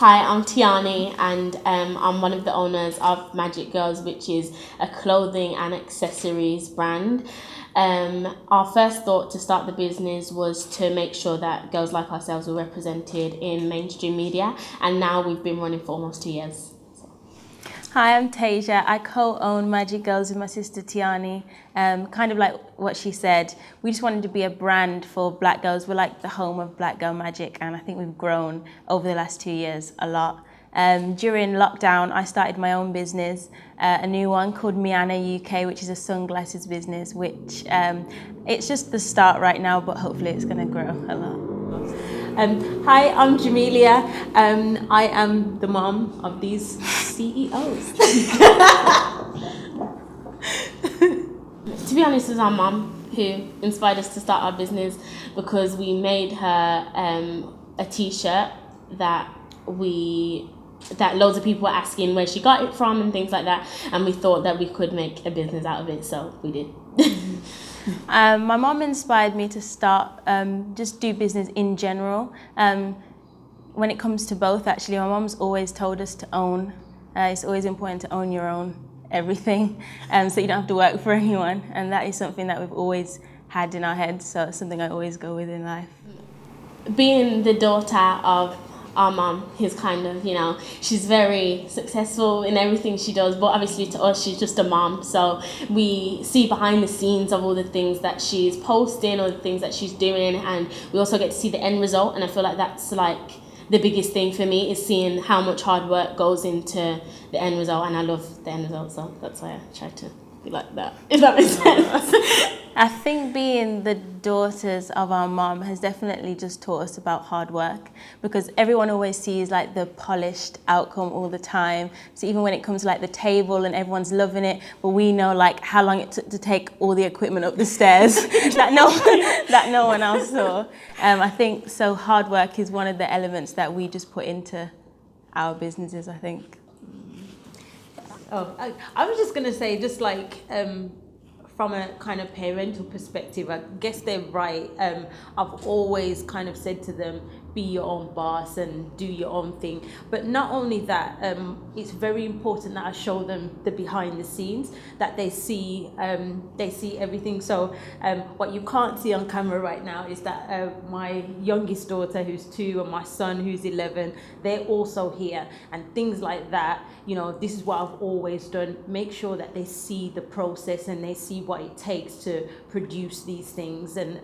Hi, I'm Tiana and I'm one of the owners of MagicGirlz, which is a clothing and accessories brand. Our first thought to start the business was to make sure that girls like ourselves were represented in mainstream media, and now we've been running for almost 2 years. Hi, I'm Tejá. I co-own MagicGirlz with my sister Tiana. Kind of like what she said, we just wanted to be a brand for black girls. We're like the home of black girl magic, and I think we've grown over the last 2 years a lot. During lockdown, I started my own business, a new one called Miyana UK, which is a sunglasses business, which it's just the start right now, but hopefully it's going to grow a lot. Hi, I'm Jamelia. I am the mom of these CEOs. To be honest, it was our mum who inspired us to start our business, because we made her a t-shirt that loads of people were asking where she got it from and things like that, and we thought that we could make a business out of it, so we did. My mom inspired me to start, just do business in general. When it comes to both, actually, my mom's always told us to own. It's always important to own your own everything, so you don't have to work for anyone. And that is something that we've always had in our heads, so it's something I always go with in life. Being the daughter of our mum, who's kind of, she's very successful in everything she does, but obviously to us she's just a mum, so we see behind the scenes of all the things that she's posting or the things that she's doing, and we also get to see the end result. And I feel like that's like the biggest thing for me, is seeing how much hard work goes into the end result, and I love the end result, so that's why I try to be like that, if that makes sense. I think being the daughters of our mom has definitely just taught us about hard work, because everyone always sees like the polished outcome all the time. So even when it comes to like the table and everyone's loving it, but we know like how long it took to take all the equipment up the stairs that no one else saw. I think so hard work is one of the elements that we just put into our businesses, I think. I was just going to say, just like from a kind of parental perspective, I guess they're right. I've always kind of said to them, be your own boss and do your own thing. But not only that, it's very important that I show them the behind the scenes, that they see everything. So what you can't see on camera right now is that my youngest daughter, who's 2, and my son, who's 11, they're also here, and things like that. This is what I've always done. Make sure that they see the process and they see what it takes to produce these things, and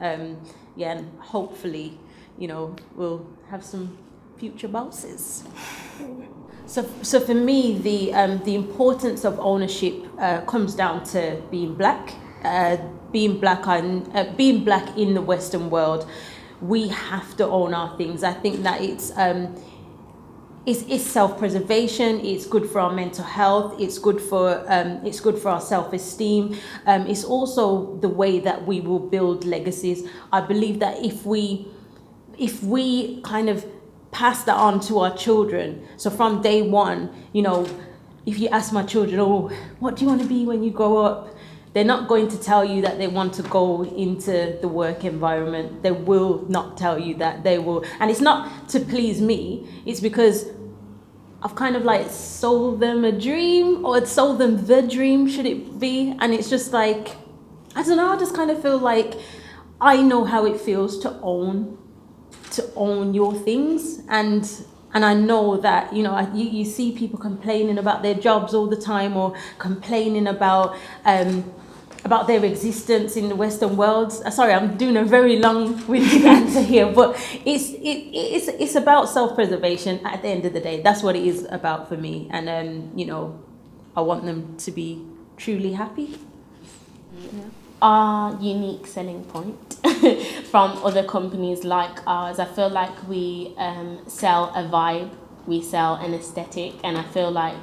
and hopefully we'll have some future bosses. So for me, the importance of ownership comes down to being black. Being black in the Western world, we have to own our things. I think that it's self-preservation. It's good for our mental health. It's good for our self-esteem. It's also the way that we will build legacies. I believe that if we kind of pass that on to our children, so from day one, if you ask my children, oh, what do you want to be when you grow up? They're not going to tell you that they want to go into the work environment. They will not tell you that. They will, and it's not to please me. It's because I've kind of like sold them a dream, or sold them the dream, should it be? And it's just like, I don't know, I just kind of feel like I know how it feels to own your things, and I know that you see people complaining about their jobs all the time, or complaining about their existence in the Western world. Sorry, I'm doing a very long-winded answer here, but it's about self-preservation at the end of the day. That's what it is about for me, and I want them to be truly happy. Yeah. Our unique selling point from other companies like ours, I feel like we sell a vibe, we sell an aesthetic, and I feel like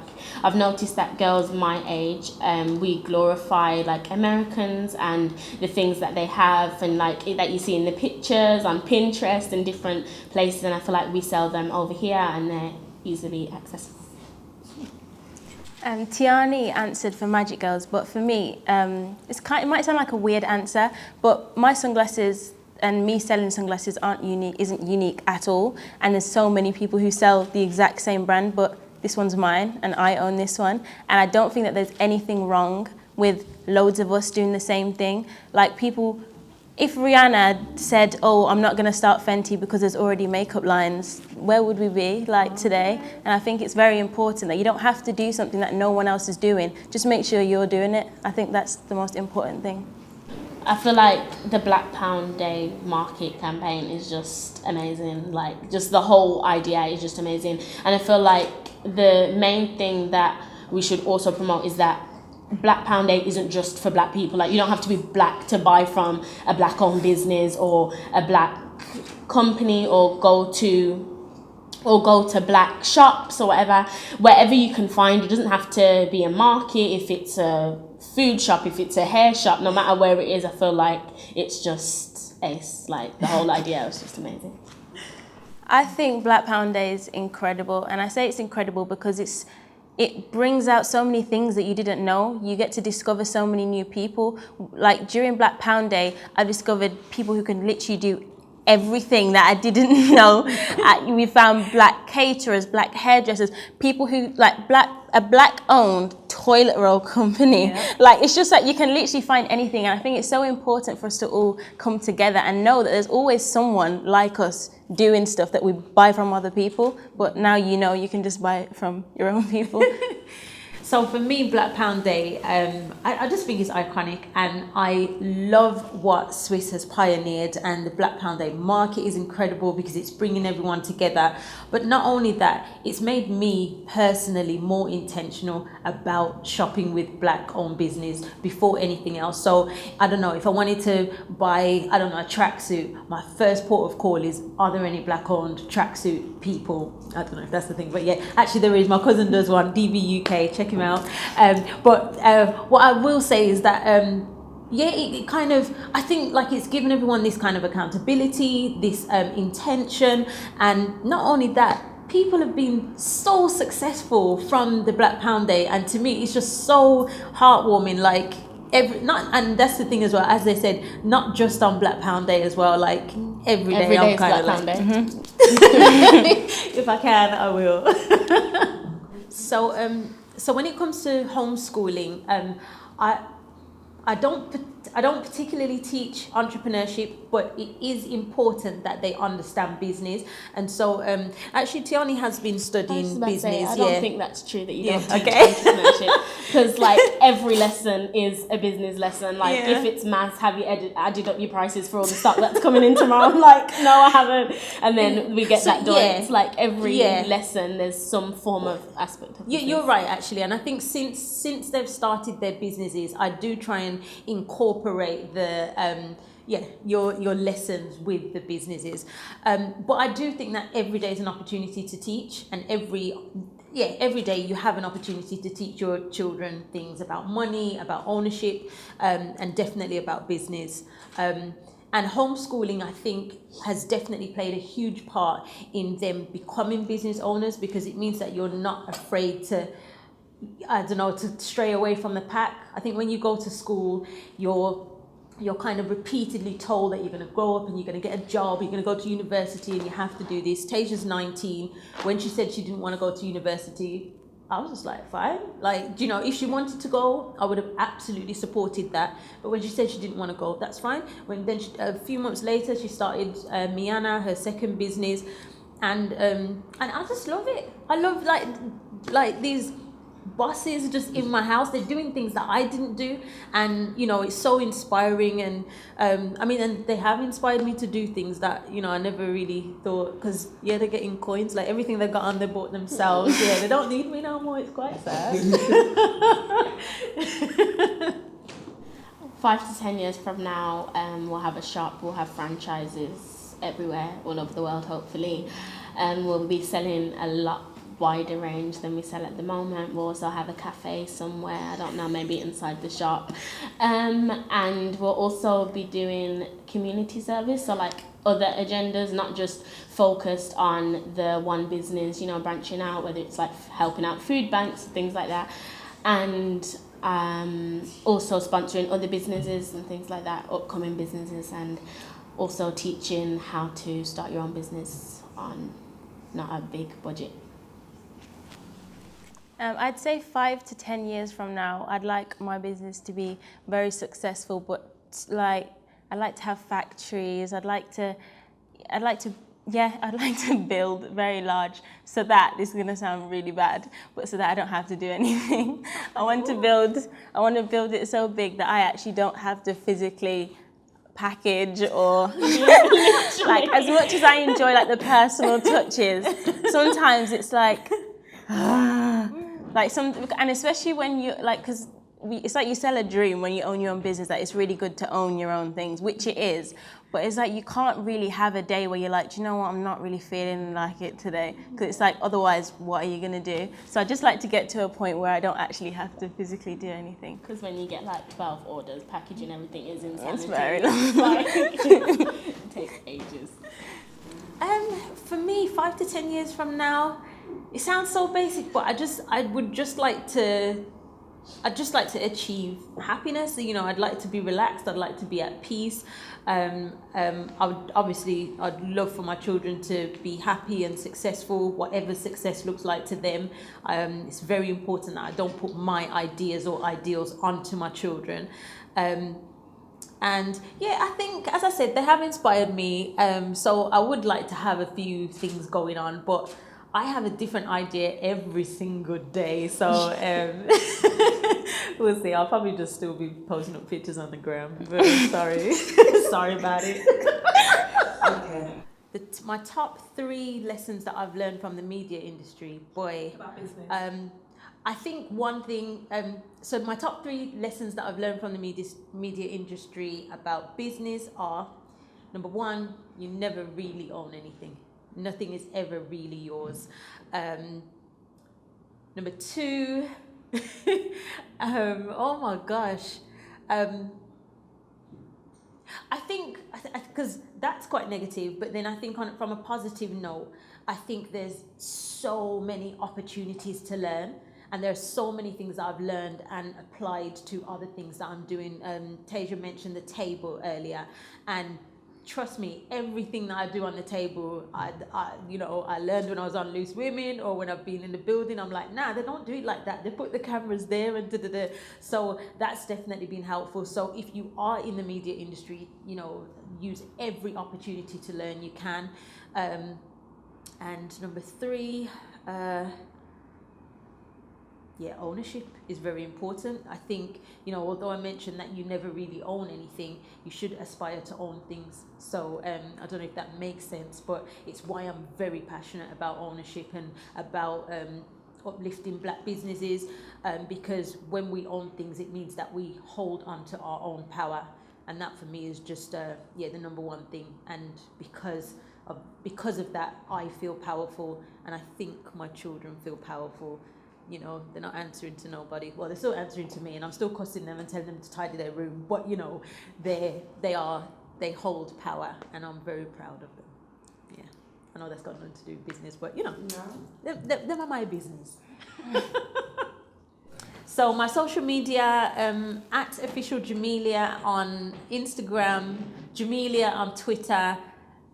I've noticed that girls my age, we glorify like Americans and the things that they have, and like that you see in the pictures on Pinterest and different places, and I feel like we sell them over here and they're easily accessible. Tiana answered for MagicGirlz, but for me, it might sound like a weird answer, but my sunglasses, and me selling sunglasses isn't unique at all. And there's so many people who sell the exact same brand, but this one's mine and I own this one. And I don't think that there's anything wrong with loads of us doing the same thing. Like people, if Rihanna said, oh, I'm not gonna start Fenty because there's already makeup lines, where would we be like today? And I think it's very important that you don't have to do something that no one else is doing. Just make sure you're doing it. I think that's the most important thing. I feel like the Black Pound Day market campaign is just amazing. Like, just the whole idea is just amazing. And I feel like the main thing that we should also promote is that Black Pound Day isn't just for black people. Like, you don't have to be black to buy from a black-owned business or a black company, or go to black shops or whatever. Wherever you can find, it doesn't have to be a market. If it's a food shop, if it's a hair shop, no matter where it is, I feel like it's just ace. Like, the whole idea was just amazing. I think Black Pound Day is incredible, and I say it's incredible because it brings out so many things that you didn't know. You get to discover so many new people. Like during Black Pound Day, I discovered people who can literally do everything that I didn't know. We found black caterers, black hairdressers, people who a black-owned toilet roll company. Yeah. Like, it's just like you can literally find anything. And I think it's so important for us to all come together and know that there's always someone like us doing stuff that we buy from other people. But now you know you can just buy it from your own people. So for me, Black Pound Day, I just think it's iconic, and I love what Swiss has pioneered, and the Black Pound Day market is incredible because it's bringing everyone together. But not only that, it's made me personally more intentional about shopping with black-owned business before anything else. So I don't know, if I wanted to buy, I don't know, a tracksuit, my first port of call is, are there any black-owned tracksuit people? I don't know if that's the thing, but yeah, actually there is. My cousin does one, DB UK, check him out. But what I will say is that yeah, it kind of, I think like it's given everyone this kind of accountability, this intention, and not only that, people have been so successful from the Black Pound Day, and to me it's just so heartwarming. Like and that's the thing as well, as they said, not just on Black Pound Day as well, like every day I'm kind of like, if I can, I will. So when it comes to homeschooling, I don't particularly teach entrepreneurship, but it is important that they understand business. And so actually Tiani has been studying business. I don't think that's true that you don't teach entrepreneurship, because like every lesson is a business lesson. Like if it's maths, have you added up your prices for all the stock that's coming in tomorrow? I'm like, no, I haven't. And then we get that done. It's like every lesson there's some form of aspect of business. You're right, actually. And I think since they've started their businesses, I do try and incorporate the your lessons with the businesses, but I do think that every day is an opportunity to teach, and every day you have an opportunity to teach your children things about money, about ownership, and definitely about business. And homeschooling, I think, has definitely played a huge part in them becoming business owners, because it means that you're not afraid to, I don't know, to stray away from the pack. I think when you go to school, you're kind of repeatedly told that you're going to grow up and you're going to get a job, you're going to go to university and you have to do this. Taja's 19. When she said she didn't want to go to university, I was just like, fine. Like, you know, if she wanted to go, I would have absolutely supported that. But when she said she didn't want to go, that's fine. A few months later, she started Miyana, her second business, and I just love it. I love like these bosses just in my house. They're doing things that I didn't do, and you know, it's so inspiring. And and they have inspired me to do things that, you know, I never really thought, because they're getting coins, like everything they've got on, they bought themselves. They don't need me no more. It's quite sad. 5 to 10 years from now, we'll have a shop, we'll have franchises everywhere, all over the world, hopefully, and we'll be selling a lot wider range than we sell at the moment. We'll also have a cafe somewhere, I don't know, maybe inside the shop, and we'll also be doing community service, so like other agendas, not just focused on the one business, you know, branching out, whether it's like helping out food banks, things like that, and also sponsoring other businesses and things like that, upcoming businesses, and also teaching how to start your own business on not a big budget. I'd say 5 to 10 years from now, I'd like my business to be very successful, but like I'd like to have factories. I'd like to build very large, so that this is gonna sound really bad, but so that I don't have to do anything. I want to build it so big that I actually don't have to physically package or like, as much as I enjoy like the personal touches, sometimes it's like and especially when you like, because it's like you sell a dream when you own your own business, that it's really good to own your own things, which it is, but it's like you can't really have a day where you're like, do you know what, I'm not really feeling like it today, because it's like, otherwise what are you going to do? So I just like to get to a point where I don't actually have to physically do anything. Because when you get like 12 orders, packaging everything is insanity. It's very long. It takes ages. For me, 5 to 10 years from now, it sounds so basic, but I'd just like to achieve happiness. You know, I'd like to be relaxed. I'd like to be at peace. I'd love for my children to be happy and successful, whatever success looks like to them. It's very important that I don't put my ideas or ideals onto my children. And yeah, I think, as I said, they have inspired me. So I would like to have a few things going on, but I have a different idea every single day. So we'll see. I'll probably just still be posting up pictures on the gram. But sorry. Sorry about it. Okay. My top 3 lessons that I've learned from the media industry, boy. About business. I think one thing, so my top 3 lessons that I've learned from the media industry about business are, number 1, you never really own anything. Nothing is ever really yours. Number 2, oh my gosh. I think, because that's quite negative, but then I think from a positive note, I think there's so many opportunities to learn. And there are so many things that I've learned and applied to other things that I'm doing. Tejá mentioned the table earlier, and trust me, everything that I do on the table, I learned when I was on Loose Women, or when I've been in the building. I'm like, nah, they don't do it like that. They put the cameras there and da-da-da. So that's definitely been helpful. So if you are in the media industry, you know, use every opportunity to learn you can. And number 3, ownership is very important. I think, you know, although I mentioned that you never really own anything, you should aspire to own things. So I don't know if that makes sense, but it's why I'm very passionate about ownership and about uplifting black businesses, because when we own things, it means that we hold on to our own power. And that for me is just, the number 1 thing. And because of that, I feel powerful, and I think my children feel powerful. You know, they're not answering to nobody. Well, they're still answering to me, and I'm still cussing them and telling them to tidy their room. But you know, they hold power, and I'm very proud of them. Yeah, I know that's got nothing to do with business, but you know, them are my business. So my social media, at official Jamelia on Instagram, Jamelia on Twitter,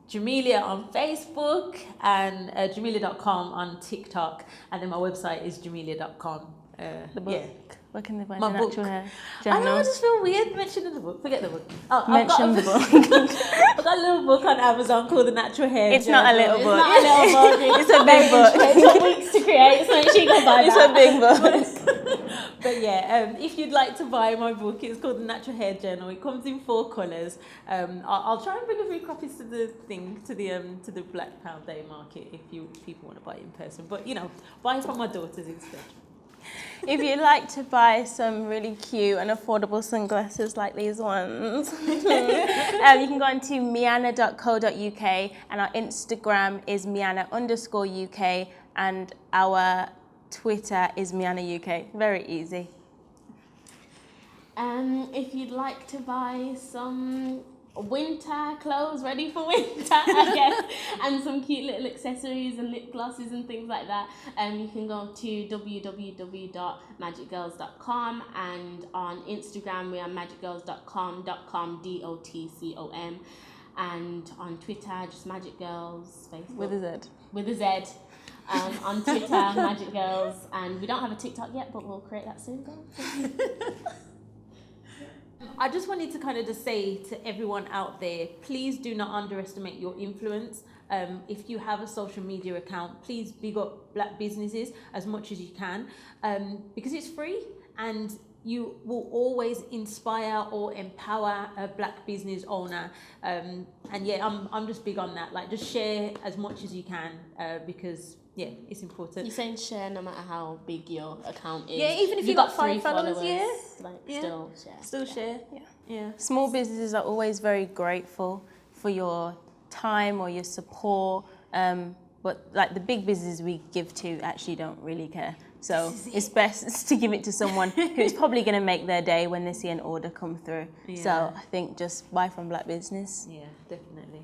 Jamelia on Facebook, and Jamelia.com on TikTok, and then my website is jamelia.com. The book. Yeah. Where can they find My an book. actual hair I know, I journal? just feel weird mentioning the book. Forget the book. Oh, Mention the book. I've got a little book on Amazon called The Natural Hair It's Journal. not a little book. It's not a little book. It's a big book. It took weeks to create, so make sure you go buy It's that. a big book. But yeah, if you'd like to buy my book, it's called The Natural Hair Journal. It comes in 4 colours. I'll try and bring a few copies to the Black Pound Day market if people want to buy it in person. But you know, buy from my daughters instead. If you'd like to buy some really cute and affordable sunglasses like these ones, you can go onto Miyana.co.uk, and our Instagram is Miyana_UK, and our Twitter is MiyanaUK. Very easy. If you'd like to buy some winter clothes ready for winter, I guess, and some cute little accessories and lip glosses and things like that, you can go to www.MagicGirlz.com, and on Instagram we are MagicGirlz.com.com, DOTCOM. and on Twitter, just MagicGirlz, Facebook. With a Z. With a Z. On Twitter, MagicGirlz, and we don't have a TikTok yet, but we'll create that soon, guys. I just wanted to kind of just say to everyone out there, please do not underestimate your influence. If you have a social media account, please big up black businesses as much as you can, because it's free and you will always inspire or empower a black business owner. And yeah, I'm just big on that. Like, just share as much as you can, because yeah, it's important. You're saying share no matter how big your account is. Yeah, even if you got 5 followers, Still share. Still share. Yeah. Small businesses are always very grateful for your time or your support, but like the big businesses we give to actually don't really care. So it's best to give it to someone who's probably going to make their day when they see an order come through. Yeah. So I think just buy from black business. Yeah, definitely.